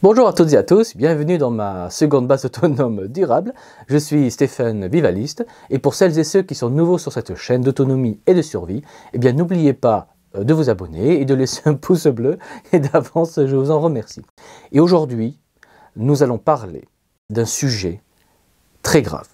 Bonjour à toutes et à tous, bienvenue dans ma seconde base autonome durable. Je suis Stéphane Vivaliste et pour celles et ceux qui sont nouveaux sur cette chaîne d'autonomie et de survie, eh bien n'oubliez pas de vous abonner et de laisser un pouce bleu et d'avance je vous en remercie. Et aujourd'hui, nous allons parler d'un sujet très grave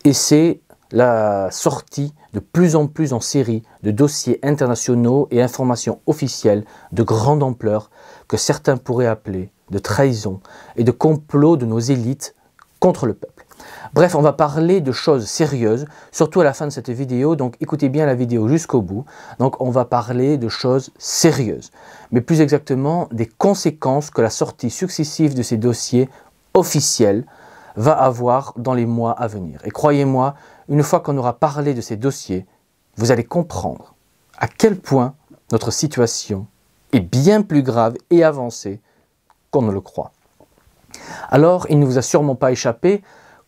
et c'est la sortie de plus en plus en série de dossiers internationaux et informations officielles de grande ampleur que certains pourraient appeler de trahison et de complot de nos élites contre le peuple. Bref, on va parler de choses sérieuses, surtout à la fin de cette vidéo, donc écoutez bien la vidéo jusqu'au bout. Donc on va parler de choses sérieuses, mais plus exactement des conséquences que la sortie successive de ces dossiers officiels va avoir dans les mois à venir. Et croyez-moi, une fois qu'on aura parlé de ces dossiers, vous allez comprendre à quel point notre situation est bien plus grave et avancée qu'on ne le croit. Alors, il ne vous a sûrement pas échappé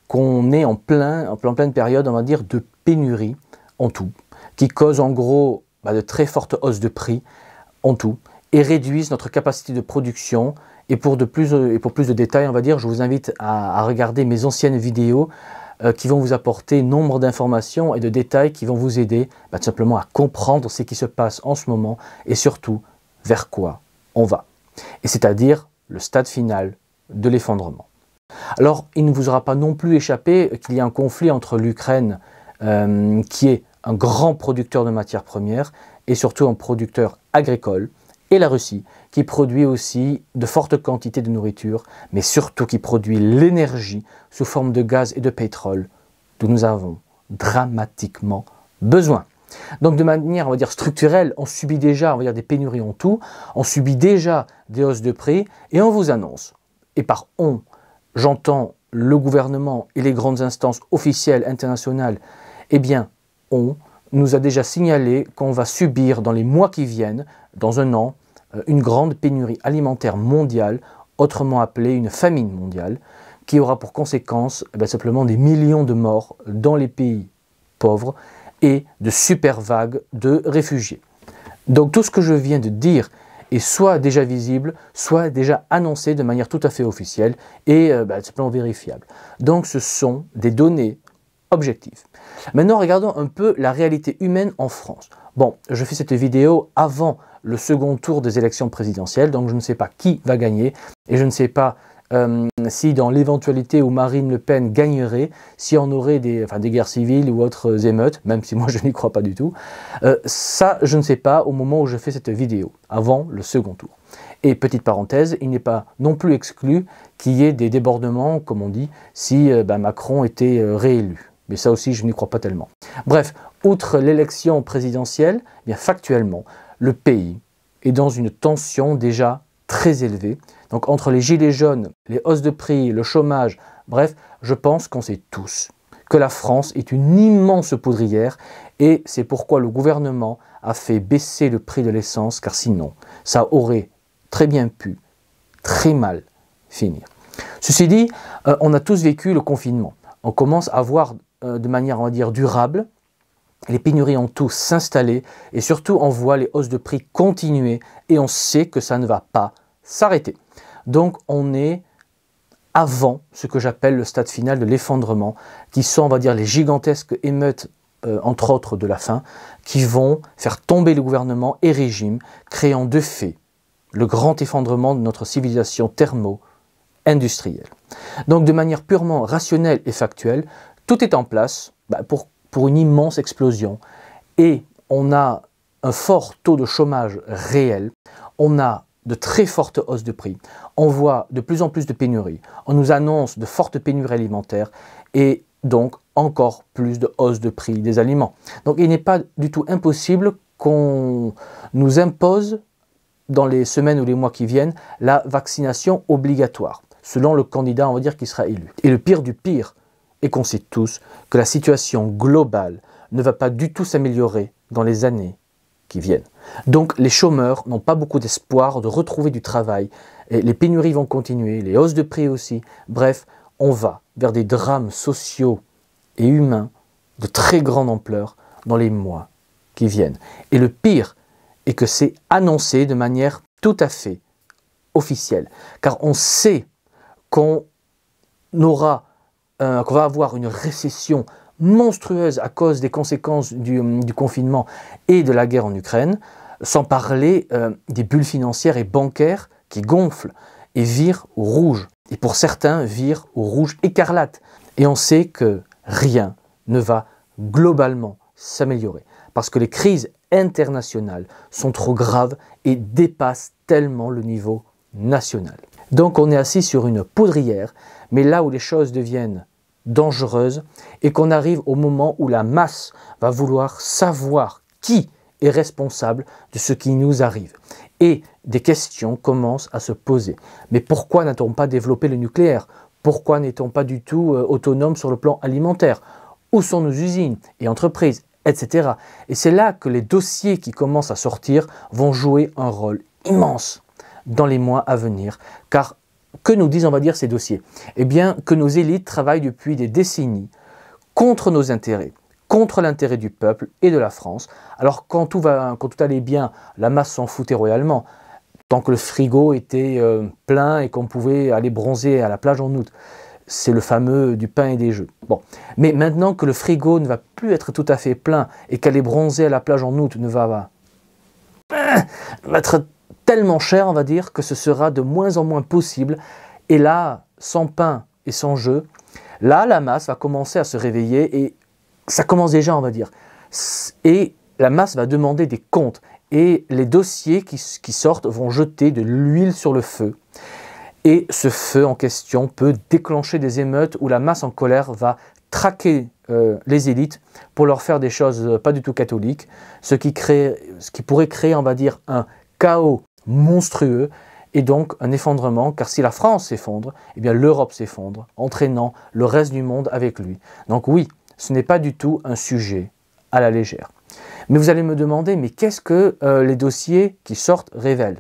qu'on est en pleine période, on va dire, de pénurie en tout, qui cause en gros de très fortes hausses de prix en tout, et réduisent notre capacité de production. Et pour plus de détails, on va dire, je vous invite à regarder mes anciennes vidéos qui vont vous apporter nombre d'informations et de détails qui vont vous aider tout simplement à comprendre ce qui se passe en ce moment et surtout vers quoi on va. Et c'est-à-dire le stade final de l'effondrement. Alors, il ne vous aura pas non plus échappé qu'il y a un conflit entre l'Ukraine, qui est un grand producteur de matières premières, et surtout un producteur agricole, et la Russie, qui produit aussi de fortes quantités de nourriture, mais surtout qui produit l'énergie sous forme de gaz et de pétrole, dont nous avons dramatiquement besoin. Donc de manière, on va dire, structurelle, on subit déjà, on va dire, des pénuries en tout, on subit déjà des hausses de prix, et on vous annonce, et par on, j'entends le gouvernement et les grandes instances officielles internationales, eh bien, on nous a déjà signalé qu'on va subir dans les mois qui viennent, dans un an, une grande pénurie alimentaire mondiale, autrement appelée une famine mondiale, qui aura pour conséquence simplement des millions de morts dans les pays pauvres, et de super vagues de réfugiés. Donc tout ce que je viens de dire est soit déjà visible, soit déjà annoncé de manière tout à fait officielle et simplement vérifiable. Donc ce sont des données objectives. Maintenant regardons un peu la réalité humaine en France. Bon, je fais cette vidéo avant le second tour des élections présidentielles, donc je ne sais pas qui va gagner et je ne sais pas si dans l'éventualité où Marine Le Pen gagnerait, si on aurait des guerres civiles ou autres émeutes, même si moi je n'y crois pas du tout, ça je ne sais pas au moment où je fais cette vidéo, avant le second tour. Et petite parenthèse, il n'est pas non plus exclu qu'il y ait des débordements, comme on dit, si Macron était réélu. Mais ça aussi je n'y crois pas tellement. Bref, outre l'élection présidentielle, eh bien factuellement, le pays est dans une tension déjà très élevée. Donc entre les gilets jaunes, les hausses de prix, le chômage, bref, je pense qu'on sait tous que la France est une immense poudrière et c'est pourquoi le gouvernement a fait baisser le prix de l'essence, car sinon, ça aurait très bien pu très mal finir. Ceci dit, on a tous vécu le confinement. On commence à voir de manière, on va dire, durable, les pénuries ont tous s'installer et surtout on voit les hausses de prix continuer et on sait que ça ne va pas s'arrêter. Donc on est avant ce que j'appelle le stade final de l'effondrement, qui sont, on va dire, les gigantesques émeutes, entre autres de la faim, qui vont faire tomber le gouvernement et régime, créant de fait le grand effondrement de notre civilisation thermo-industrielle. Donc de manière purement rationnelle et factuelle, tout est en place pour une immense explosion et on a un fort taux de chômage réel, on a de très fortes hausses de prix, on voit de plus en plus de pénuries, on nous annonce de fortes pénuries alimentaires et donc encore plus de hausses de prix des aliments. Donc il n'est pas du tout impossible qu'on nous impose dans les semaines ou les mois qui viennent la vaccination obligatoire, selon le candidat, on va dire, qui sera élu. Et le pire du pire est qu'on sait tous que la situation globale ne va pas du tout s'améliorer dans les années qui viennent. Donc les chômeurs n'ont pas beaucoup d'espoir de retrouver du travail, et les pénuries vont continuer, les hausses de prix aussi, bref, on va vers des drames sociaux et humains de très grande ampleur dans les mois qui viennent. Et le pire est que c'est annoncé de manière tout à fait officielle, car on sait qu'on va avoir une récession monstrueuse à cause des conséquences du confinement et de la guerre en Ukraine, sans parler des bulles financières et bancaires qui gonflent et virent au rouge. Et pour certains, virent au rouge écarlate. Et on sait que rien ne va globalement s'améliorer, parce que les crises internationales sont trop graves et dépassent tellement le niveau national. Donc on est assis sur une poudrière, mais là où les choses deviennent dangereuses et qu'on arrive au moment où la masse va vouloir savoir qui est responsable de ce qui nous arrive. Et des questions commencent à se poser. Mais pourquoi n'a-t-on pas développé le nucléaire? Pourquoi n'est-on pas du tout autonome sur le plan alimentaire? Où sont nos usines et entreprises, etc. Et c'est là que les dossiers qui commencent à sortir vont jouer un rôle immense dans les mois à venir. Car que nous disent, on va dire, ces dossiers? Eh bien, que nos élites travaillent depuis des décennies contre nos intérêts, contre l'intérêt du peuple et de la France. Alors quand tout allait bien, la masse s'en foutait royalement. Tant que le frigo était plein et qu'on pouvait aller bronzer à la plage en août. C'est le fameux du pain et des jeux. Bon. Mais maintenant que le frigo ne va plus être tout à fait plein et qu'aller bronzer à la plage en août va être tellement cher, on va dire, que ce sera de moins en moins possible. Et là, sans pain et sans jeu, là, la masse va commencer à se réveiller et ça commence déjà, on va dire. Et la masse va demander des comptes. Et les dossiers qui sortent vont jeter de l'huile sur le feu. Et ce feu en question peut déclencher des émeutes où la masse en colère va traquer les élites pour leur faire des choses pas du tout catholiques, ce qui pourrait créer, on va dire, un chaos monstrueux et donc un effondrement, car si la France s'effondre, eh bien l'Europe s'effondre, entraînant le reste du monde avec lui. Donc oui, ce n'est pas du tout un sujet à la légère. Mais vous allez me demander, mais qu'est-ce que les dossiers qui sortent révèlent?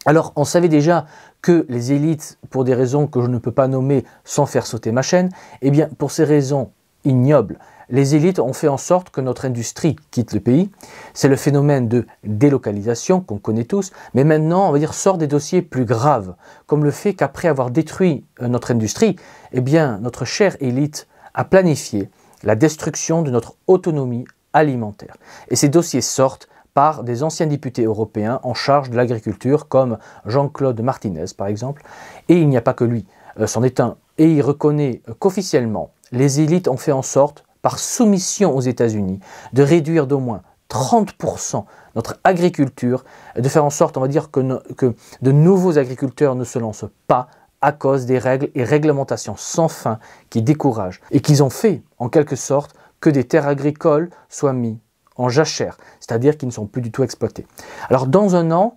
Alors, on savait déjà que les élites, pour des raisons que je ne peux pas nommer sans faire sauter ma chaîne, eh bien, pour ces raisons ignobles, les élites ont fait en sorte que notre industrie quitte le pays. C'est le phénomène de délocalisation qu'on connaît tous, mais maintenant, on va dire, sort des dossiers plus graves, comme le fait qu'après avoir détruit notre industrie, eh bien, notre chère élite a planifié la destruction de notre autonomie alimentaire. Et ces dossiers sortent par des anciens députés européens en charge de l'agriculture, comme Jean-Claude Martinez par exemple. Et il n'y a pas que lui, c'en est un. Et il reconnaît qu'officiellement, les élites ont fait en sorte, par soumission aux États-Unis, de réduire d'au moins 30% notre agriculture, de faire en sorte, on va dire, que de nouveaux agriculteurs ne se lancent pas à cause des règles et réglementations sans fin qui découragent. Et qu'ils ont fait, en quelque sorte, que des terres agricoles soient mises en jachère, c'est-à-dire qu'ils ne sont plus du tout exploités. Alors dans un an,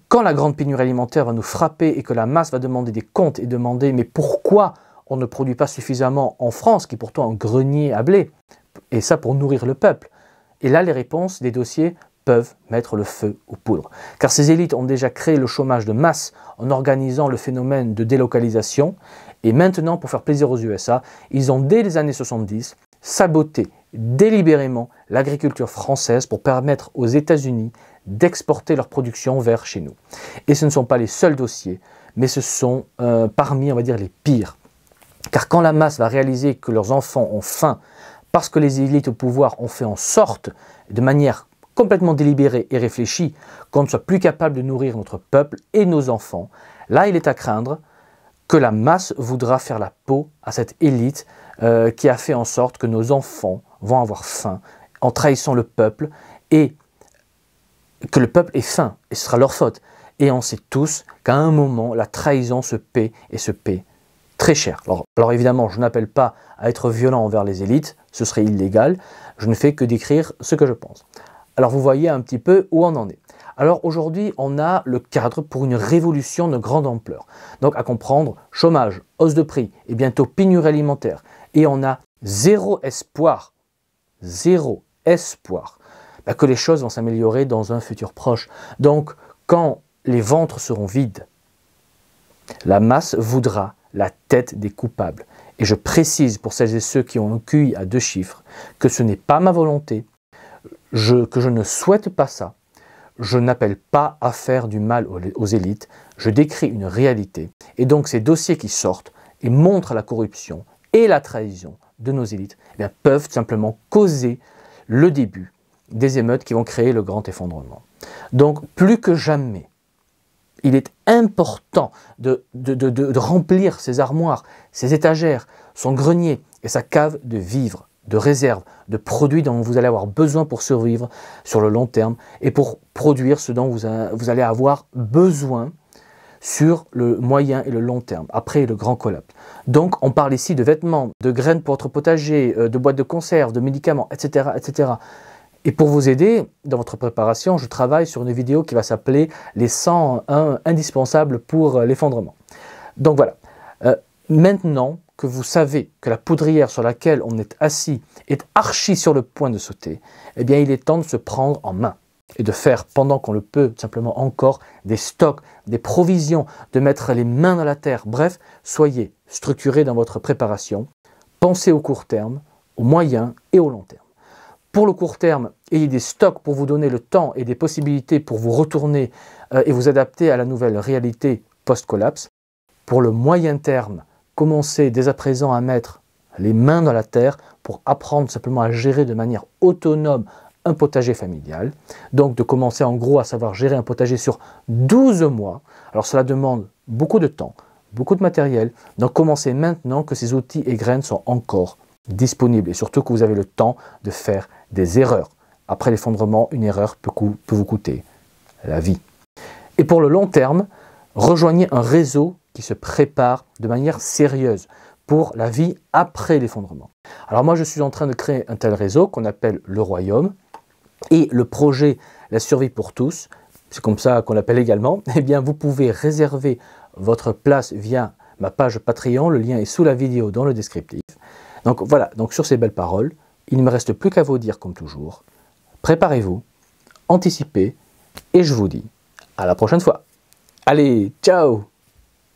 quand la grande pénurie alimentaire va nous frapper et que la masse va demander des comptes et demander mais pourquoi on ne produit pas suffisamment en France, qui est pourtant un grenier à blé, et ça pour nourrir le peuple, et là les réponses des dossiers peuvent mettre le feu aux poudres. Car ces élites ont déjà créé le chômage de masse en organisant le phénomène de délocalisation, et maintenant, pour faire plaisir aux USA, ils ont dès les années 70 saboté délibérément l'agriculture française pour permettre aux États-Unis d'exporter leur production vers chez nous. Et ce ne sont pas les seuls dossiers, mais ce sont parmi, on va dire, les pires. Car quand la masse va réaliser que leurs enfants ont faim, parce que les élites au pouvoir ont fait en sorte, de manière complètement délibérée et réfléchie, qu'on ne soit plus capable de nourrir notre peuple et nos enfants, là il est à craindre que la masse voudra faire la peau à cette élite qui a fait en sorte que nos enfants vont avoir faim en trahissant le peuple et que le peuple ait faim et ce sera leur faute. Et on sait tous qu'à un moment, la trahison se paie et se paie très cher. Alors évidemment, je n'appelle pas à être violent envers les élites, ce serait illégal, je ne fais que décrire ce que je pense. Alors vous voyez un petit peu où on en est. Alors aujourd'hui, on a le cadre pour une révolution de grande ampleur. Donc à comprendre, chômage, hausse de prix et bientôt pénurie alimentaire. Et on a zéro espoir que les choses vont s'améliorer dans un futur proche. Donc quand les ventres seront vides, la masse voudra la tête des coupables. Et je précise pour celles et ceux qui ont un QI à 2 chiffres que ce n'est pas ma volonté, que je ne souhaite pas ça. Je n'appelle pas à faire du mal aux élites, je décris une réalité. Et donc ces dossiers qui sortent et montrent la corruption et la trahison de nos élites eh bien, peuvent simplement causer le début des émeutes qui vont créer le grand effondrement. Donc plus que jamais, il est important de remplir ses armoires, ses étagères, son grenier et sa cave de vivres, de réserves, de produits dont vous allez avoir besoin pour survivre sur le long terme et pour produire ce dont vous allez avoir besoin sur le moyen et le long terme, après le grand collapse. Donc on parle ici de vêtements, de graines pour votre potager, de boîtes de conserve, de médicaments, etc., etc. Et pour vous aider dans votre préparation, je travaille sur une vidéo qui va s'appeler « Les 101 indispensables pour l'effondrement ». Donc voilà, maintenant que vous savez que la poudrière sur laquelle on est assis est archi sur le point de sauter, eh bien il est temps de se prendre en main et de faire, pendant qu'on le peut, simplement encore des stocks, des provisions, de mettre les mains dans la terre. Bref, soyez structurés dans votre préparation, pensez au court terme, au moyen et au long terme. Pour le court terme, ayez des stocks pour vous donner le temps et des possibilités pour vous retourner et vous adapter à la nouvelle réalité post-collapse. Pour le moyen terme, commencez dès à présent à mettre les mains dans la terre pour apprendre simplement à gérer de manière autonome un potager familial. Donc de commencer en gros à savoir gérer un potager sur 12 mois. Alors cela demande beaucoup de temps, beaucoup de matériel. Donc commencez maintenant que ces outils et graines sont encore disponibles et surtout que vous avez le temps de faire des erreurs. Après l'effondrement, une erreur peut vous coûter la vie. Et pour le long terme, rejoignez un réseau qui se prépare de manière sérieuse pour la vie après l'effondrement. Alors moi, je suis en train de créer un tel réseau qu'on appelle le Royaume et le projet La survie pour tous, c'est comme ça qu'on l'appelle également, eh bien vous pouvez réserver votre place via ma page Patreon, le lien est sous la vidéo dans le descriptif. Donc voilà, donc sur ces belles paroles, il ne me reste plus qu'à vous dire comme toujours, préparez-vous, anticipez et je vous dis à la prochaine fois. Allez, ciao!